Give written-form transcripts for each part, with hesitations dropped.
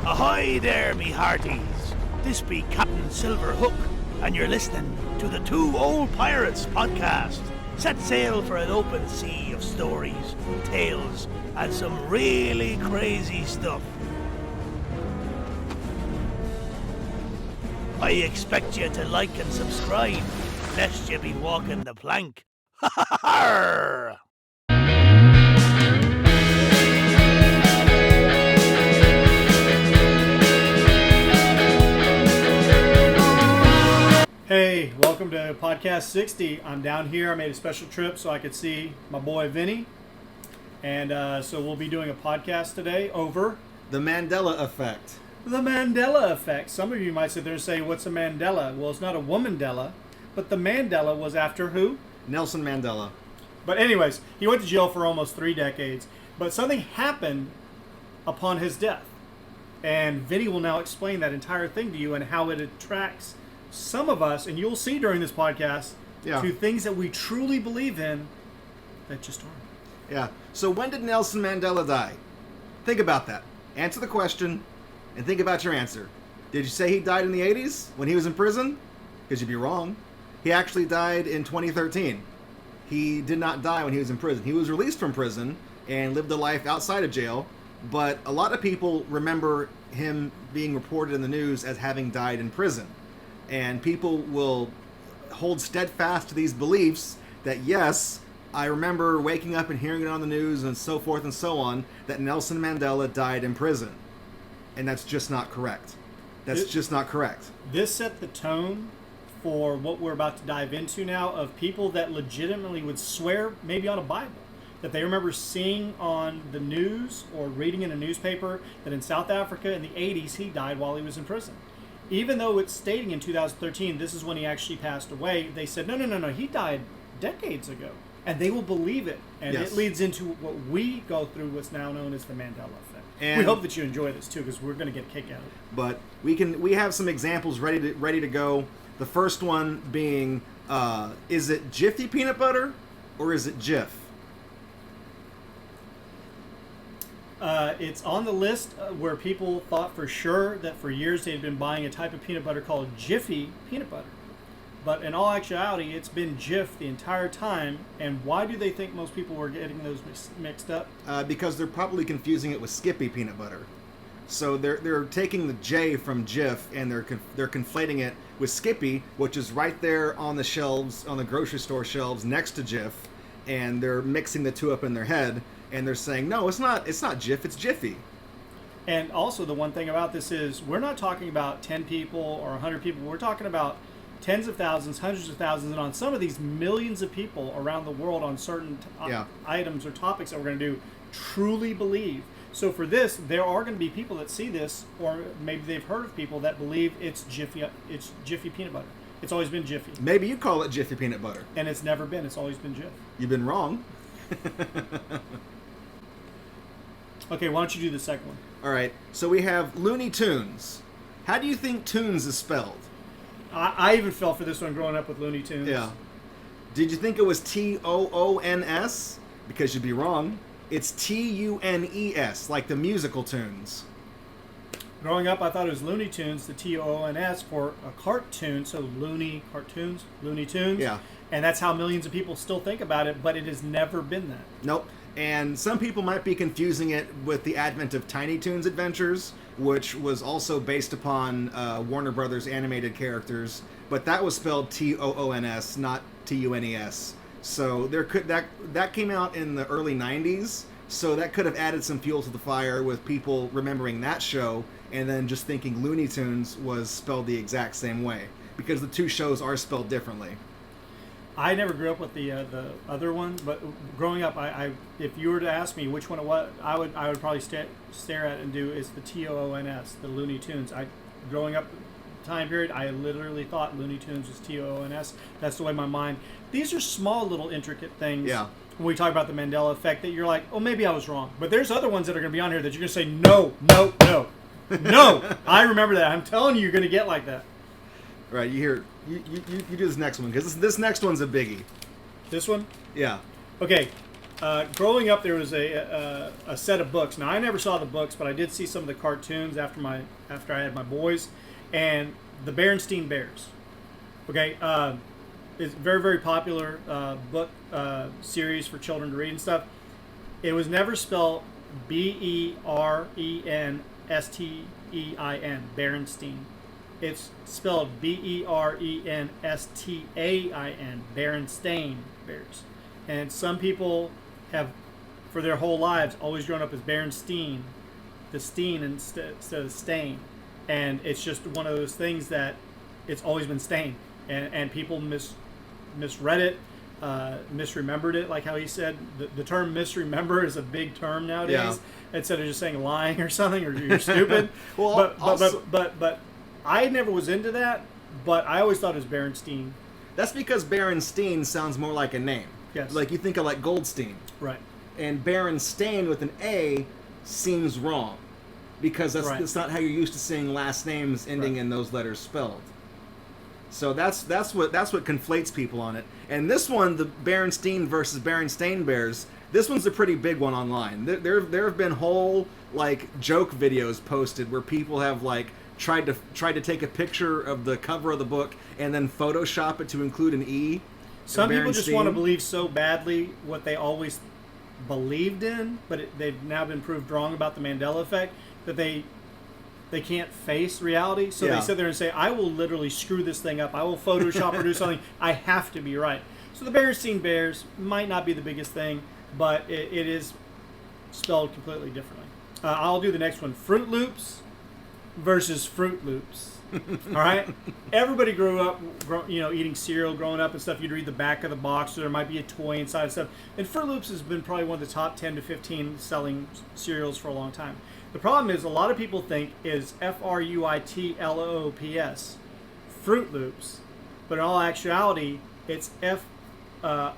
Ahoy there, me hearties. This be Captain Silver Hook, and you're listening to the Two Old Pirates podcast. Set sail for an open sea of stories, tales, and some really crazy stuff. I expect you to like and subscribe, lest you be walking the plank. Ha ha ha! Hey, welcome to Podcast 60. I'm down here. I made a special trip so I could see my boy Vinny. And so we'll be doing a podcast today over the Mandela effect. The Mandela effect. Some of you might sit there and say, what's a Mandela? Well, it's not a woman-della, but the Mandela was after who? Nelson Mandela. But anyways, he went to jail for almost 3 decades. But something happened upon his death. And Vinny will now explain that entire thing to you and how it attracts some of us, and you'll see during this podcast, to things that we truly believe in that just aren't. Yeah. So when did Nelson Mandela die? Think about that. Answer the question and think about your answer. Did you say he died in the 80s when he was in prison? Because you'd be wrong. He actually died in 2013. He did not die when he was in prison. He was released from prison and lived a life outside of jail, but a lot of people remember him being reported in the news as having died in prison. And people will hold steadfast to these beliefs that, yes, I remember waking up and hearing it on the news and so forth and so on, that Nelson Mandela died in prison. And that's just not correct. Just not correct. This set the tone for what we're about to dive into now, of people that legitimately would swear maybe on a Bible that they remember seeing on the news or reading in a newspaper that in South Africa in the 80s he died while he was in prison. Even though it's stating in 2013 this is when he actually passed away, they said, no, he died decades ago. And they will believe it. And It leads into what we go through, what's now known as the Mandela effect. And we hope that you enjoy this too, because we're going to get a kick out of it. But we have some examples ready to go. The first one being, is it Jiffy peanut butter or is it Jif? It's on the list where people thought for sure that for years they'd been buying a type of peanut butter called Jiffy peanut butter. But in all actuality, it's been Jif the entire time. And why do they think most people were getting those mixed up? Because they're probably confusing it with Skippy peanut butter. So they're taking the J from Jif and they're conflating it with Skippy, which is right there on the shelves, on the grocery store shelves next to Jif, and they're mixing the two up in their head. And they're saying, no, it's not Jif, it's Jiffy. And also the one thing about this is we're not talking about 10 people or 100 people. We're talking about tens of thousands, hundreds of thousands, and on some of these millions of people around the world on certain items or topics that we're going to do truly believe. So for this, there are going to be people that see this, or maybe they've heard of people that believe it's Jiffy peanut butter. It's always been Jiffy. Maybe you call it Jiffy peanut butter. And it's never been. It's always been Jif. You've been wrong. Okay, why don't you do the second one? All right, so we have Looney Tunes. How do you think tunes is spelled? I even fell for this one growing up with Looney Tunes. Yeah. Did you think it was Toons? Because you'd be wrong. It's Tunes, like the musical tunes. Growing up, I thought it was Looney Tunes, the Toons for a cartoon, so Looney cartoons, Looney Tunes. Yeah. And that's how millions of people still think about it, but it has never been that. Nope. And some people might be confusing it with the advent of Tiny Toons Adventures, which was also based upon Warner Brothers animated characters, but that was spelled Toons, not Tunes. So that came out in the early 90s, so that could have added some fuel to the fire with people remembering that show and then just thinking Looney Tunes was spelled the exact same way, because the two shows are spelled differently. I never grew up with the other one, but growing up, I if you were to ask me which one it was, I would probably stare at it and do is the Toons, the Looney Tunes. Growing up time period, I literally thought Looney Tunes was Toons. That's the way my mind. These are small little intricate things. Yeah. When we talk about the Mandela effect, that you're like, oh, maybe I was wrong. But there's other ones that are going to be on here that you're going to say, no. I remember that. I'm telling you, you're going to get like that. Right, you do this next one, because this next one's a biggie. This one? Yeah. Okay, Growing up, there was a set of books. Now, I never saw the books, but I did see some of the cartoons after I had my boys, and the Berenstain Bears. Okay, it's a very, very popular book series for children to read and stuff. It was never spelled Berenstein, Berenstain. It's spelled Berenstain, Berenstain Bears. And some people have, for their whole lives, always grown up as Berenstain, the Steen instead of Stain. And it's just one of those things that it's always been Stain. And people misread it, misremembered it, like how he said. The term misremember is a big term nowadays. Yeah. Instead of just saying lying or something, or you're stupid. Well, but I never was into that, but I always thought it was Berenstain. That's because Berenstain sounds more like a name. Yes. Like you think of like Goldstein. Right. And Berenstain with an A seems wrong. Because that's not how you're used to seeing last names ending in those letters spelled. So that's what conflates people on it. And this one, the Berenstain versus Berenstain Bears, this one's a pretty big one online. There have been whole like joke videos posted where people have like tried to take a picture of the cover of the book and then Photoshop it to include an E. Some people just want to believe so badly what they always believed in, but they've now been proved wrong about the Mandela effect, that they can't face reality. So they sit there and say, I will literally screw this thing up. I will Photoshop or do something. I have to be right. So the Berenstain Bears might not be the biggest thing, but it is spelled completely differently. I'll do the next one. Fruit Loops versus Fruit Loops. All right? Everybody grew up, eating cereal growing up and stuff. You'd read the back of the box, so there might be a toy inside and stuff. And Fruit Loops has been probably one of the top 10 to 15 selling cereals for a long time. The problem is a lot of people think is Fruitloops, Fruit Loops, but in all actuality, it's Frootloops,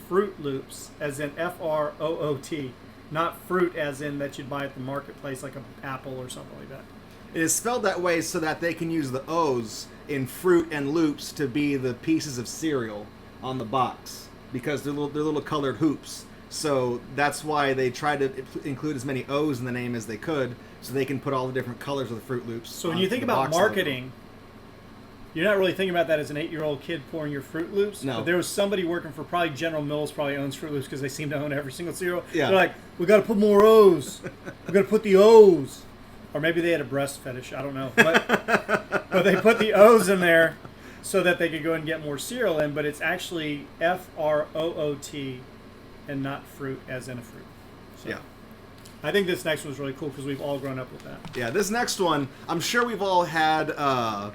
Fruit Loops, as in Froot, not fruit as in that you'd buy at the marketplace like an apple or something like that. It is spelled that way so that they can use the O's in fruit and loops to be the pieces of cereal on the box because they're little colored hoops. So that's why they try to include as many O's in the name as they could so they can put all the different colors of the Fruit Loops. So when you think about marketing, you're not really thinking about that as an 8-year-old kid pouring your Fruit Loops. No. But there was somebody working for probably General Mills probably owns Fruit Loops because they seem to own every single cereal. Yeah. They're like, we got to put more O's. We got to put the O's. Or maybe they had a breast fetish. I don't know. But they put the O's in there so that they could go and get more cereal in. But it's actually Froot and not fruit as in a fruit. So. Yeah. I think this next one's really cool because we've all grown up with that. Yeah, this next one, I'm sure we've all had our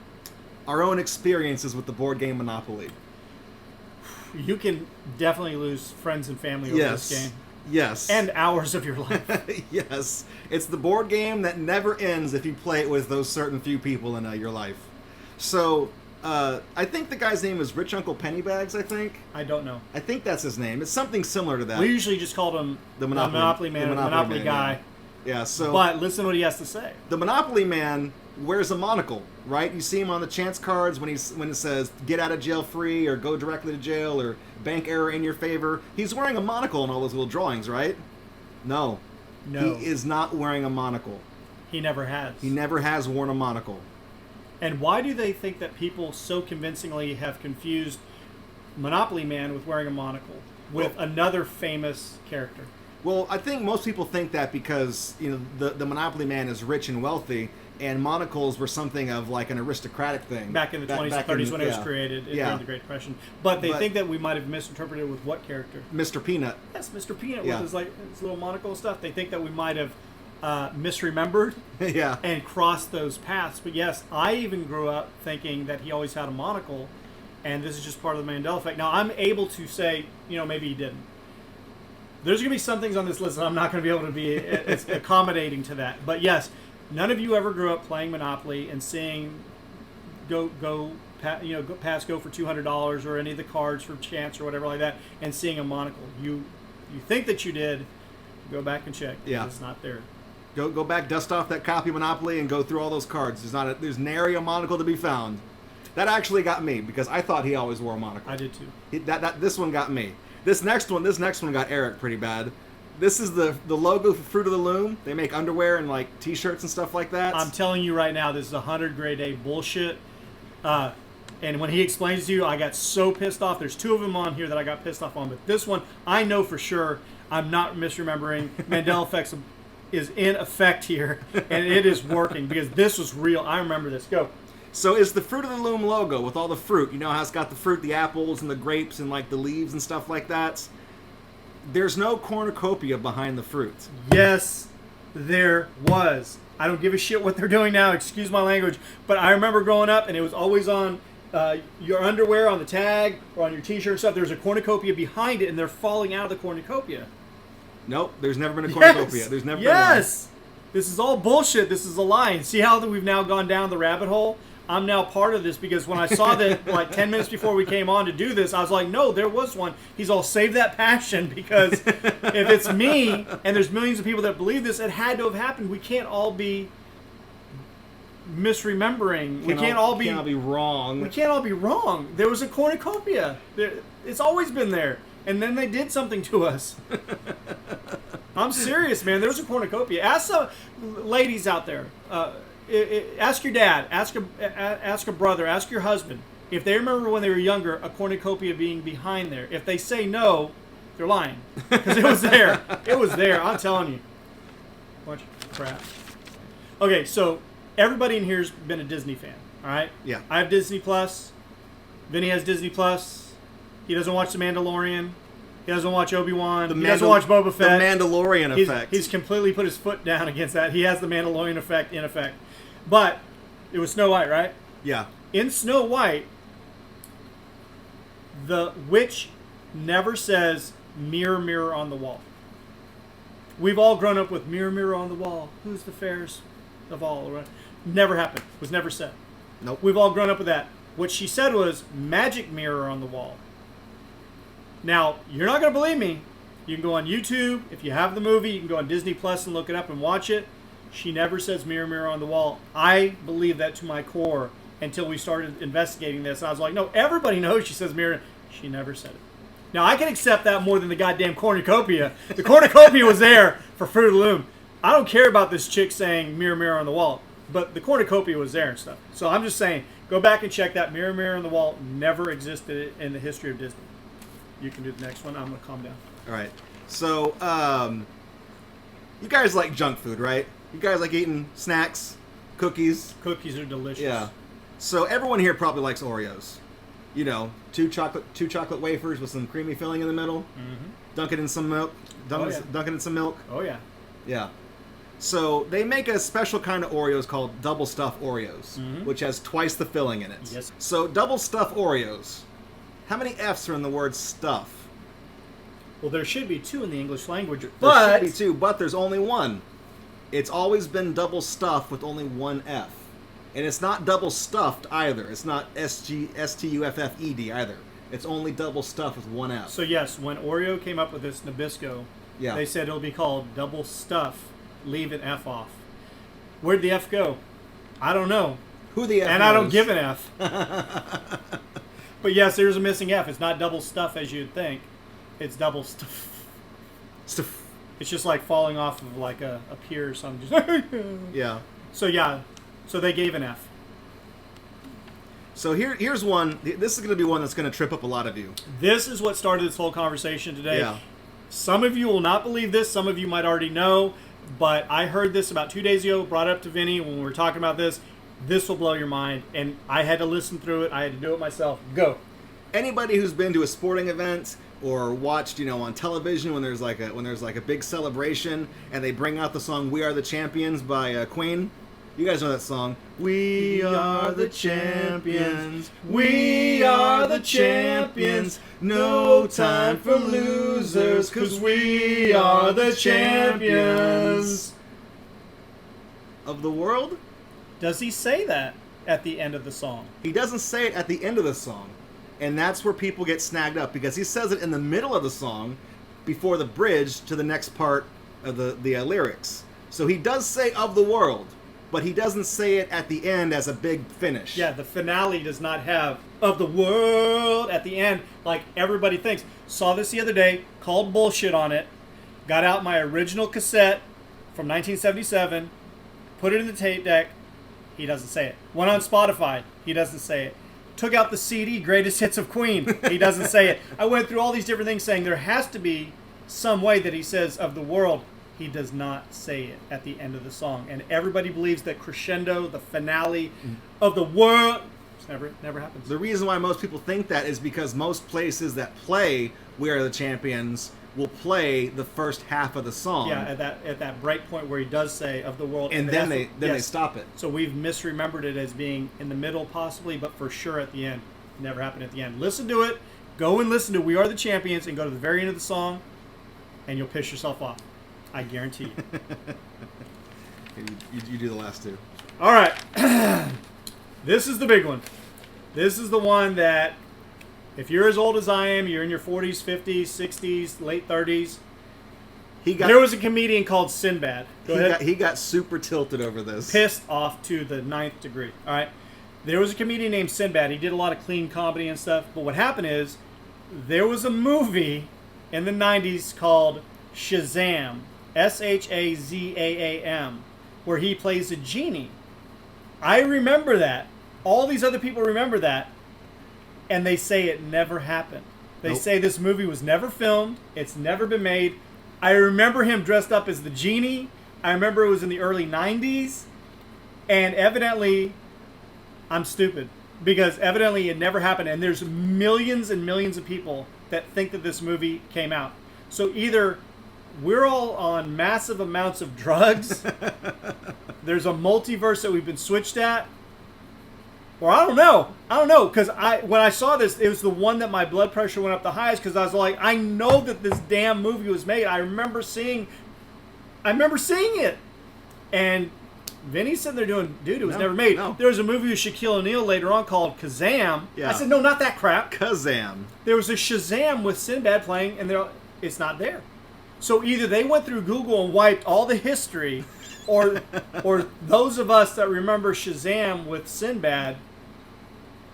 own experiences with the board game Monopoly. You can definitely lose friends and family over this game. Yes. And hours of your life. Yes. It's the board game that never ends if you play it with those certain few people in your life. So, I think the guy's name is Rich Uncle Pennybags, I think. I don't know. I think that's his name. It's something similar to that. We usually just called him the Monopoly Man, the Monopoly guy. Yeah, so... But listen to what he has to say. The Monopoly Man wears a monocle, right? You see him on the chance cards when it says, get out of jail free, or go directly to jail, or bank error in your favor. He's wearing a monocle in all those little drawings, right? No. He is not wearing a monocle. He never has. He never has worn a monocle. And why do they think that people so convincingly have confused Monopoly Man with wearing a monocle with another famous character? Well, I think most people think that because the Monopoly Man is rich and wealthy, and monocles were something of like an aristocratic thing back in the 20s and 30s when it was created during the Great Depression. But they think that we might have misinterpreted it with what character? Mr. Peanut. Yes, Mr. Peanut with his little monocle and stuff. They think that we might have misremembered and crossed those paths. But yes, I even grew up thinking that he always had a monocle, and this is just part of the Mandela effect. Now, I'm able to say, maybe he didn't. There's going to be some things on this list that I'm not going to be able to be accommodating to that. But yes, none of you ever grew up playing Monopoly and seeing go for $200 or any of the cards for chance or whatever like that, and seeing a monocle. You think that you did. Go back and check. Yeah, it's not there. Go back, dust off that copy of Monopoly, and go through all those cards. There's nary a monocle to be found. That actually got me because I thought he always wore a monocle. I did too. This one got me. This next one got Eric pretty bad. This is the logo for Fruit of the Loom. They make underwear and like t-shirts and stuff like that. I'm telling you right now, this is 100 grade A bullshit. And when he explains to you, I got so pissed off. There's 2 of them on here that I got pissed off on, but this one I know for sure. I'm not misremembering. Mandela effect is in effect here, and it is working because this was real. I remember this. Go. So it's the Fruit of the Loom logo with all the fruit. You know how it's got the fruit, the apples, and the grapes, and like the leaves and stuff like that? There's no cornucopia behind the fruit. Yes, there was. I don't give a shit what they're doing now. Excuse my language. But I remember growing up, and it was always on your underwear, on the tag, or on your t-shirt and stuff. There's a cornucopia behind it, and they're falling out of the cornucopia. Nope, there's never been a cornucopia. Yes! There's never Yes! This is all bullshit. This is a lie. And see how we've now gone down the rabbit hole? I'm now part of this because when I saw that like 10 minutes before we came on to do this, I was like, no, there was one. He's all, save that passion because if it's me and there's millions of people that believe this, it had to have happened. We can't all be misremembering. We can't all be wrong. We can't all be wrong. There was a cornucopia. It's always been there. And then they did something to us. I'm serious, man. There was a cornucopia. Ask some ladies out there. Ask your dad, ask a brother, ask your husband if they remember when they were younger a cornucopia being behind there. If they say no, they're lying because it was there. It was there. I'm telling you. Bunch of crap. Okay, so everybody in here's been a Disney fan. All right. Yeah. I have Disney Plus. Vinny has Disney Plus. He doesn't watch The Mandalorian. He doesn't watch Obi-Wan. He doesn't watch Boba Fett. The Mandalorian effect. He's completely put his foot down against that. He has the Mandalorian effect in effect. But it was Snow White, right? Yeah. In Snow White, the witch never says, mirror, mirror on the wall. We've all grown up with mirror, mirror on the wall. Who's the fairest of all? Right? Never happened. Was never said. Nope. We've all grown up with that. What she said was, magic mirror on the wall. Now, you're not going to believe me. You can go on YouTube. If you have the movie, you can go on Disney Plus and look it up and watch it. She never says mirror, mirror on the wall. I believe that to my core until we started investigating this. I was like, no, everybody knows she says mirror. She never said it. Now, I can accept that more than the goddamn cornucopia. The cornucopia was there for Fruit of the Loom. I don't care about this chick saying mirror, mirror on the wall. But the cornucopia was there and stuff. So I'm just saying, go back and check that. Mirror, mirror on the wall never existed in the history of Disney. You can do the next one. I'm going to calm down. All right. So, you guys like junk food, right? You guys like eating snacks, cookies. Cookies are delicious. Yeah. So everyone here probably likes Oreos. You know, two chocolate wafers with some creamy filling in the middle. Mm-hmm. Dunk it in some milk. Dunk it in some milk. Oh, yeah. Yeah. So they make a special kind of Oreos called double stuffed Oreos, which has twice the filling in it. Yes. So double stuffed Oreos. How many F's are in the word stuff? Well, there should be 2 in the English language, There but should be 2, but there's only 1. It's always been double stuffed with only 1 F. And it's not double stuffed either. It's not S-T-U-F-F-E-D either. It's only double stuffed with 1 F. So yes, when Oreo came up with this Nabisco, they said it'll be called double stuff, leave an F off. Where'd the F go? I don't know. Who the F And knows? I don't give an F. But yes, there's a missing F. It's not double stuff as you'd think. It's double stuff. Stuff. It's just like falling off of like a pier or something. Just Yeah. So yeah, so they gave an F. So here's one. This is going to be one that's going to trip up a lot of you. This is what started this whole conversation today. Yeah. Some of you will not believe this. Some of you might already know. But I heard this about 2 days ago, brought it up to Vinny when we were talking about this. This will blow your mind. And I had to listen through it. I had to do it myself. Go. Anybody who's been to a sporting event or watched, on television when there's like a big celebration and they bring out the song "We Are the Champions" by Queen. You guys know that song. We are the champions. We are the champions. No time for losers, 'cause we are the champions of the world. Does he say that at the end of the song? He doesn't say it at the end of the song. And that's where people get snagged up, because he says it in the middle of the song before the bridge to the next part of the lyrics. So he does say "of the world," but he doesn't say it at the end as a big finish. Yeah, the finale does not have of the world at the end like everybody thinks. Saw this the other day, called bullshit on it, got out my original cassette from 1977, put it in the tape deck, he doesn't say it. Went on Spotify, he doesn't say it. Took out the CD, Greatest Hits of Queen, he doesn't say it. I went through all these different things saying there has to be some way that he says of the world. He does not say it at the end of the song. And everybody believes that crescendo, the finale of the world, never happens. The reason why most people think that is because most places that play We Are the Champions will play the first half of the song. Yeah, at that break point where he does say of the world. And then they stop it. So we've misremembered it as being in the middle possibly, but for sure at the end. Never happened at the end. Listen to it. Go and listen to We Are the Champions and go to the very end of the song and you'll piss yourself off. I guarantee you. You do the last two. All right. This is the big one. This is the one that, if you're as old as I am, you're in your 40s, 50s, 60s, late 30s. There was a comedian called Sinbad. Go ahead. He got super tilted over this. Pissed off to the 9th degree. All right. There was a comedian named Sinbad. He did a lot of clean comedy and stuff. But what happened is, there was a movie in the 90s called Shazam. Shazam, where he plays a genie. I remember that. All these other people remember that. And they say it never happened. They say this movie was never filmed. It's never been made. I remember him dressed up as the genie. I remember it was in the early 90s. And evidently, I'm stupid. Because evidently it never happened. And there's millions and millions of people that think that this movie came out. So either we're all on massive amounts of drugs. There's a multiverse that we've been switched at. Or I don't know. Because when I saw this, it was the one that my blood pressure went up the highest because I was like, I know that this damn movie was made. I remember seeing it. And Vinny's sitting there doing, dude, it was never made. No. There was a movie with Shaquille O'Neal later on called Kazam. Yeah. I said, no, not that crap. Kazam. There was a Shazam with Sinbad playing, and it's not there. So either they went through Google and wiped all the history, or those of us that remember Shazam with Sinbad,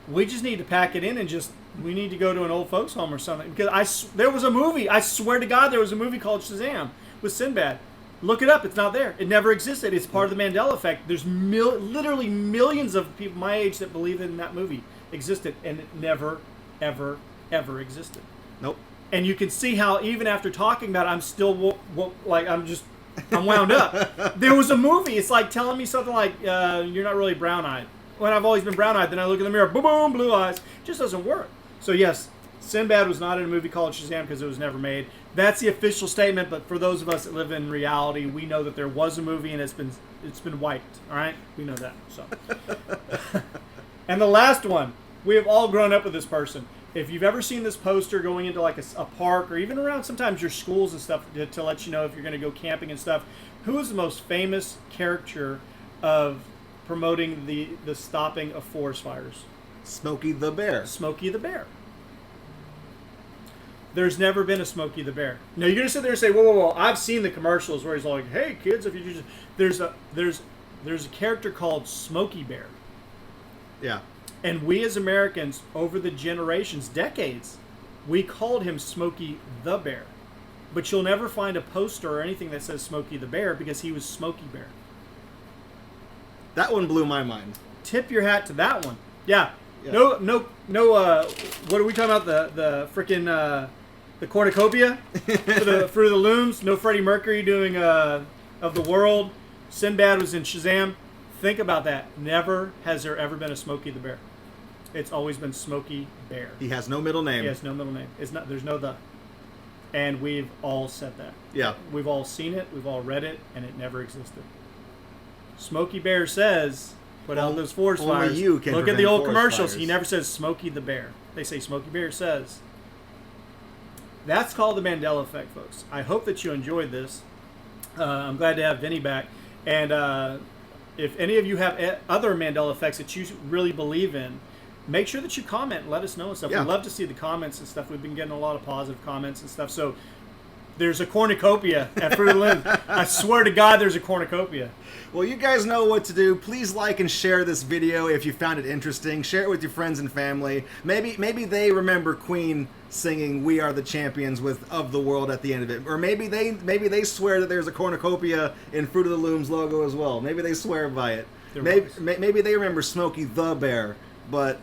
we just need to pack it in and we need to go to an old folks home or something. Because there was a movie, I swear to God, there was a movie called Shazam with Sinbad. Look it up, it's not there. It never existed. It's part of the Mandela effect. There's literally millions of people my age that believe in that movie existed, and it never, ever, ever existed. Nope. And you can see how even after talking about it, I'm still I'm wound up. There was a movie. It's like telling me something like, you're not really brown-eyed. When I've always been brown-eyed, then I look in the mirror, boom, boom, blue eyes. It just doesn't work. So yes, Sinbad was not in a movie called Shazam because it was never made. That's the official statement, but for those of us that live in reality, we know that there was a movie and it's been wiped. All right? We know that. So. And the last one, we have all grown up with this person. If you've ever seen this poster going into like a park or even around sometimes your schools and stuff to let you know if you're going to go camping and stuff, who is the most famous caricature of promoting the stopping of forest fires? Smokey the Bear. Smokey the Bear. There's never been a Smokey the Bear. Now you're going to sit there and say, whoa, I've seen the commercials where he's like, hey kids, if you just... There's a character called Smokey Bear. Yeah. And we as Americans, over the generations, decades, we called him Smokey the Bear. But you'll never find a poster or anything that says Smokey the Bear because he was Smokey Bear. That one blew my mind. Tip your hat to that one. Yeah. No, what are we talking about? The freaking, the cornucopia for the Looms? No Freddie Mercury doing, of the world. Sinbad was in Shazam. Think about that. Never has there ever been a Smokey the Bear. It's always been Smokey Bear. He has no middle name. He has no middle name. There's no the. And we've all said that. Yeah. We've all seen it. We've all read it, and it never existed. Smokey Bear says, put out those forest only fires. You can Look at the old commercials. Fires. He never says Smokey the Bear. They say Smokey Bear says. That's called the Mandela effect, folks. I hope that you enjoyed this. I'm glad to have Vinny back. And if any of you have other Mandela effects that you really believe in, make sure that you comment and let us know and stuff. Yeah. We'd love to see the comments and stuff. We've been getting a lot of positive comments and stuff. So There's a cornucopia at Fruit of the Loom. I swear to God, there's a cornucopia. Well, you guys know what to do. Please like and share this video if you found it interesting. Share it with your friends and family. Maybe they remember Queen singing "We Are the Champions" of the world at the end of it, or maybe they swear that there's a cornucopia in Fruit of the Loom's logo as well. Maybe they swear by it. Maybe they remember Smokey the Bear. But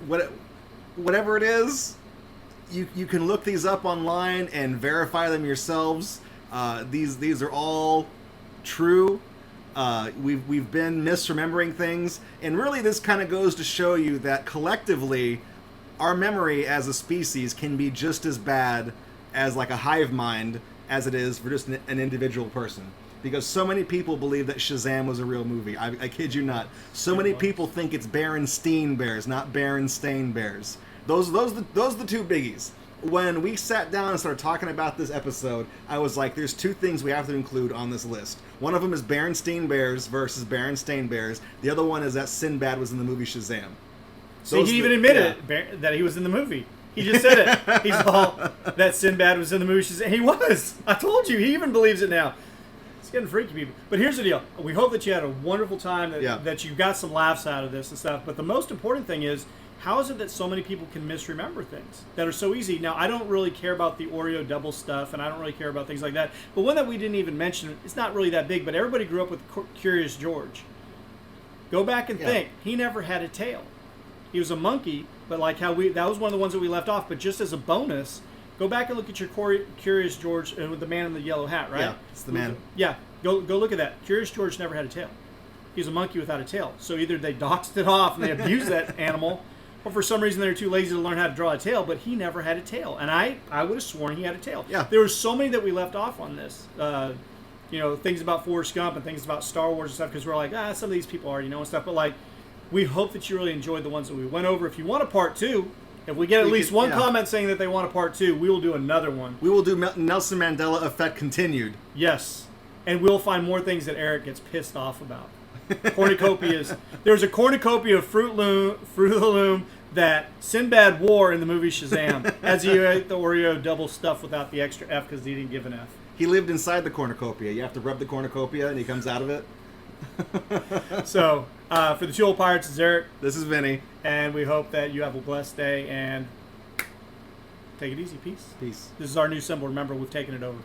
whatever it is, you can look these up online and verify them yourselves. These are all true. We've been misremembering things, and really this kind of goes to show you that collectively our memory as a species can be just as bad as like a hive mind as it is for just an individual person, because so many people believe that Shazam was a real movie. I kid you not. So many people think it's Berenstain Bears, not Berenstain Bears. Those are the two biggies. When we sat down and started talking about this episode, I was like, there's two things we have to include on this list. One of them is Berenstain Bears versus Berenstain Bears. The other one is that Sinbad was in the movie Shazam. So he even admitted that he was in the movie. He just said it. He's all, that Sinbad was in the movie Shazam. He was. I told you. He even believes it now. It's getting freaky, people. But here's the deal. We hope that you had a wonderful time, that you got some laughs out of this and stuff. But the most important thing is, how is it that so many people can misremember things that are so easy? Now, I don't really care about the Oreo double stuff, and I don't really care about things like that. But one that we didn't even mention, it's not really that big, but everybody grew up with Curious George. Go back and think. He never had a tail. He was a monkey, but like how that was one of the ones that we left off. But just as a bonus, go back and look at your Curious George with the man in the yellow hat, right? Yeah, it's the man. Yeah, go look at that. Curious George never had a tail. He was a monkey without a tail. So either they doxed it off and they abused that animal, or for some reason they were too lazy to learn how to draw a tail, but he never had a tail. And I would have sworn he had a tail. Yeah. There were so many that we left off on this. Things about Forrest Gump and things about Star Wars and stuff, because we're like, some of these people already know and stuff. But like, we hope that you really enjoyed the ones that we went over. If you want a part 2, if we get at least one comment saying that they want a part 2, we will do another one. We will do Nelson Mandela Effect Continued. Yes. And we'll find more things that Eric gets pissed off about. Cornucopias. There's a cornucopia of Fruit of the Loom that Sinbad wore in the movie Shazam, as he ate the Oreo double stuff without the extra F because he didn't give an F. He lived inside the cornucopia. You have to rub the cornucopia and he comes out of it. So, for the Two Old Pirates, it's Eric. This is Vinny. And we hope that you have a blessed day and take it easy. Peace. Peace. This is our new symbol. Remember, we've taken it over.